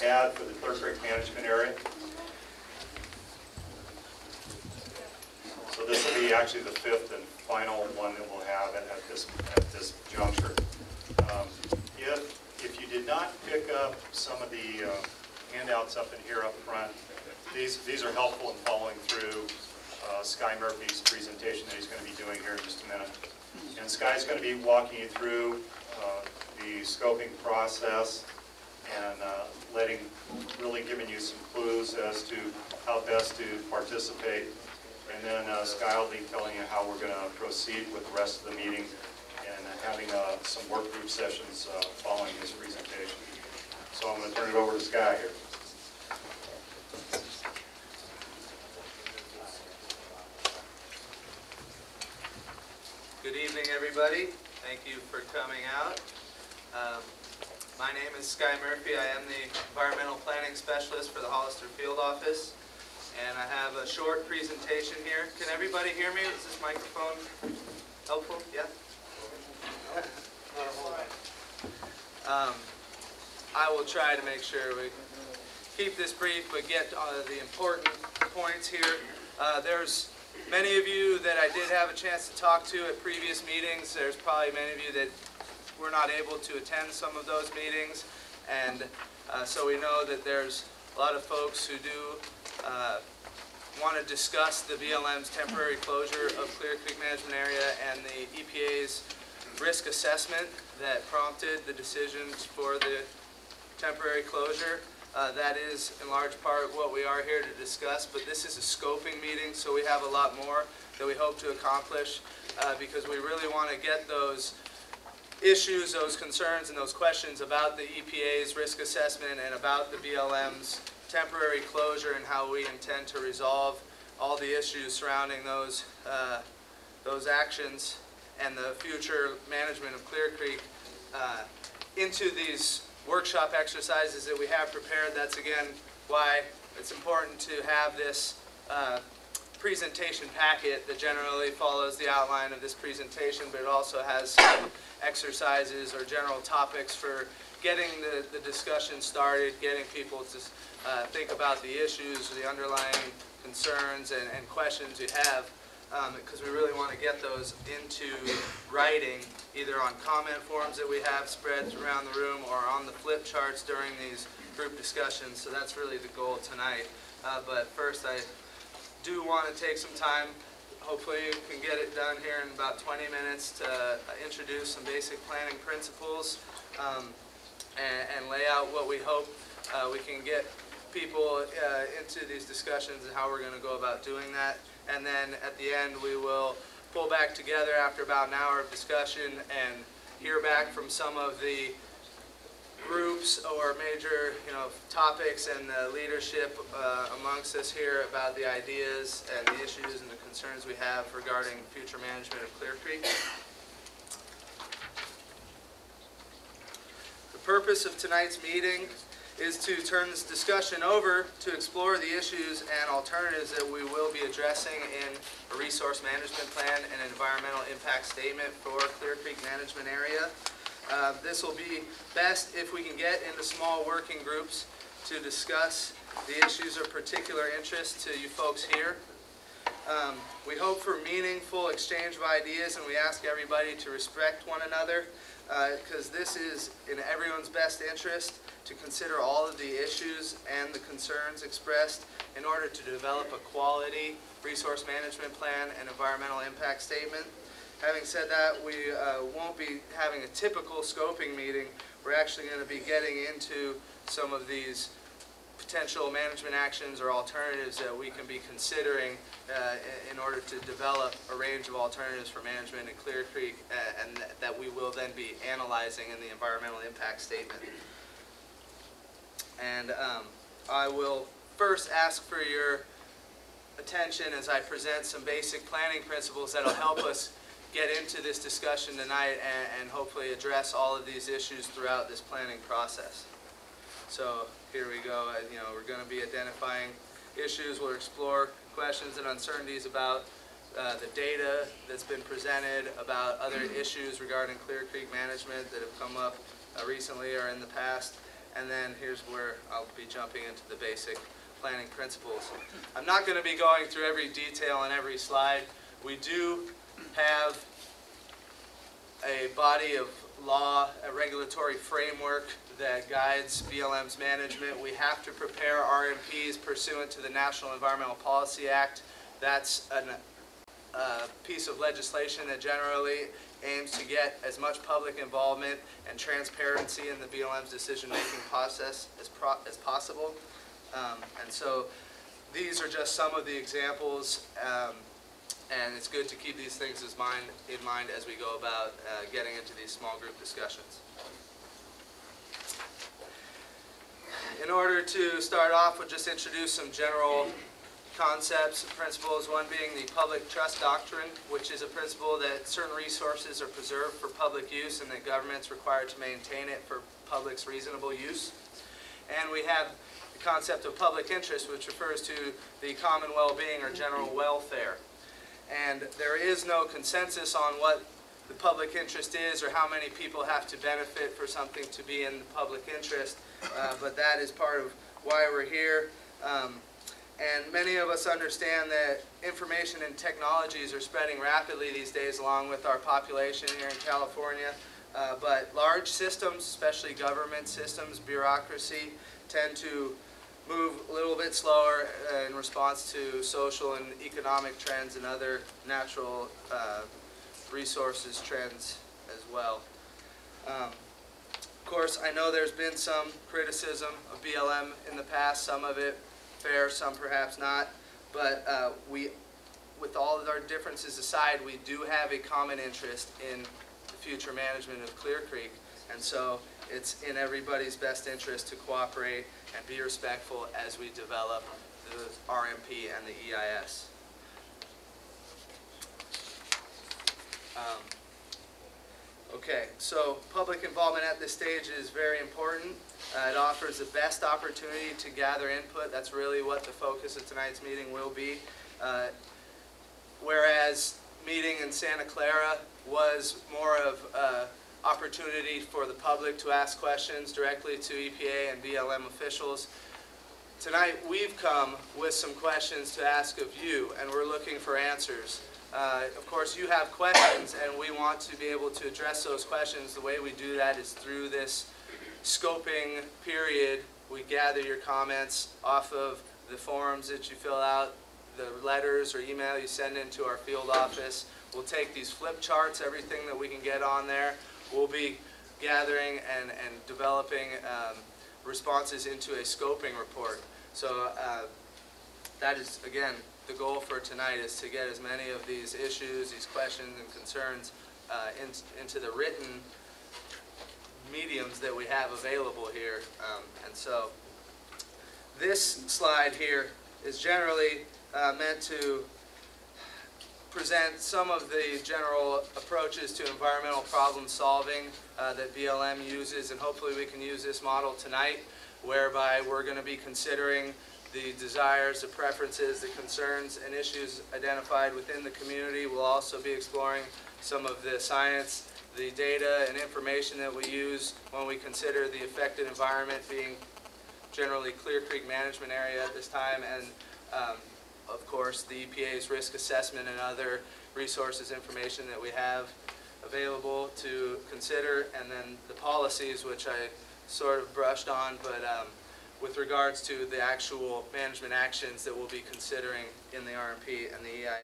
add for the Clear Creek management area. So this will be actually the fifth and final one that we'll have at this juncture. If you did not pick up some of the handouts up in here up front, these are helpful in following through Sky Murphy's presentation that he's going to be doing here in just a minute. And Sky's going to be walking you through the scoping process and really giving you some clues as to how best to participate. And then Sky will be telling you how we're going to proceed with the rest of the meeting and having some work group sessions following his presentation. So I'm going to turn it over to Sky here. Good evening, everybody. Thank you for coming out. My name is Sky Murphy. I am the Environmental Planning Specialist for the Hollister Field Office. And I have a short presentation here. Can everybody hear me? Is this microphone helpful? Yeah? I will try to make sure we keep this brief, but get the important points here. There's many of you that I did have a chance to talk to at previous meetings. There's probably many of you that were not able to attend some of those meetings. And so we know that there's a lot of folks who do want to discuss the BLM's temporary closure of Clear Creek Management Area and the EPA's risk assessment that prompted the decisions for the temporary closure. That is in large part what we are here to discuss, but this is a scoping meeting, so we have a lot more that we hope to accomplish because we really want to get those issues, those concerns, and those questions about the EPA's risk assessment and about the BLM's temporary closure and how we intend to resolve all the issues surrounding those actions and the future management of Clear Creek into these workshop exercises that we have prepared. That's again why it's important to have this presentation packet that generally follows the outline of this presentation, but it also has some exercises or general topics for getting the discussion started, getting people to think about the issues, the underlying concerns and questions you have, because we really want to get those into writing, either on comment forms that we have spread around the room or on the flip charts during these group discussions. So that's really the goal tonight. But first, I do want to take some time. Hopefully you can get it done here in about 20 minutes to introduce some basic planning principles and lay out what we hope we can get people into these discussions and how we're going to go about doing that. And then at the end we will pull back together after about an hour of discussion and hear back from some of the groups or major topics and the leadership amongst us here about the ideas and the issues and the concerns we have regarding future management of Clear Creek. The purpose of tonight's meeting is to turn this discussion over to explore the issues and alternatives that we will be addressing in a resource management plan and an environmental impact statement for Clear Creek Management Area. This will be best if we can get into small working groups to discuss the issues of particular interest to you folks here. We hope for meaningful exchange of ideas, and we ask everybody to respect one another because this is in everyone's best interest to consider all of the issues and the concerns expressed in order to develop a quality resource management plan and environmental impact statement. Having said that, we won't be having a typical scoping meeting. We're actually going to be getting into some of these potential management actions or alternatives that we can be considering in order to develop a range of alternatives for management in Clear Creek and that we will then be analyzing in the environmental impact statement. And I will first ask for your attention as I present some basic planning principles that will help us get into this discussion tonight and hopefully address all of these issues throughout this planning process. So here we go. We're going to be identifying issues. We'll explore questions and uncertainties about the data that's been presented, about other issues regarding Clear Creek management that have come up recently or in the past. and then here's where I'll be jumping into the basic planning principles. I'm not going to be going through every detail on every slide. We do have a body of law, a regulatory framework that guides BLM's management. We have to prepare RMPs pursuant to the National Environmental Policy Act. That's a piece of legislation that generally aims to get as much public involvement and transparency in the BLM's decision-making process as possible. And so these are just some of the examples, and it's good to keep these things in mind as we go about getting into these small group discussions. In order to start off, we'll just introduce some general concepts and principles, one being the public trust doctrine, which is a principle that certain resources are preserved for public use and that government's required to maintain it for public's reasonable use. And we have the concept of public interest, which refers to the common well-being or general welfare. And there is no consensus on what the public interest is or how many people have to benefit for something to be in the public interest, but that is part of why we're here. And many of us understand that information and technologies are spreading rapidly these days along with our population here in California. But large systems, especially government systems, bureaucracy, tend to move a little bit slower in response to social and economic trends and other natural resources trends as well. Of course, I know there's been some criticism of BLM in the past, some of it fair, some perhaps not, but with all of our differences aside, we do have a common interest in the future management of Clear Creek, and so it's in everybody's best interest to cooperate and be respectful as we develop the RMP and the EIS. Okay, so public involvement at this stage is very important. It offers the best opportunity to gather input. That's really what the focus of tonight's meeting will be. Whereas meeting in Santa Clara was more of an opportunity for the public to ask questions directly to EPA and BLM officials, tonight we've come with some questions to ask of you, and we're looking for answers. Of course, you have questions, and we want to be able to address those questions. The way we do that is through this scoping period. We gather your comments off of the forms that you fill out, the letters or email you send into our field office. We'll take these flip charts, everything that we can get on there. We'll be gathering and developing responses into a scoping report. So that is, again, the goal for tonight is to get as many of these issues, these questions and concerns into the written mediums that we have available here. And so this slide here is generally meant to present some of the general approaches to environmental problem solving that BLM uses, and hopefully we can use this model tonight, whereby we're going to be considering the desires, the preferences, the concerns, and issues identified within the community. We'll also be exploring some of the science, the data and information that we use when we consider the affected environment being generally Clear Creek Management Area at this time, and of course the EPA's risk assessment and other resources, information that we have available to consider, and then the policies, which I sort of brushed on, but with regards to the actual management actions that we'll be considering in the RMP and the EI.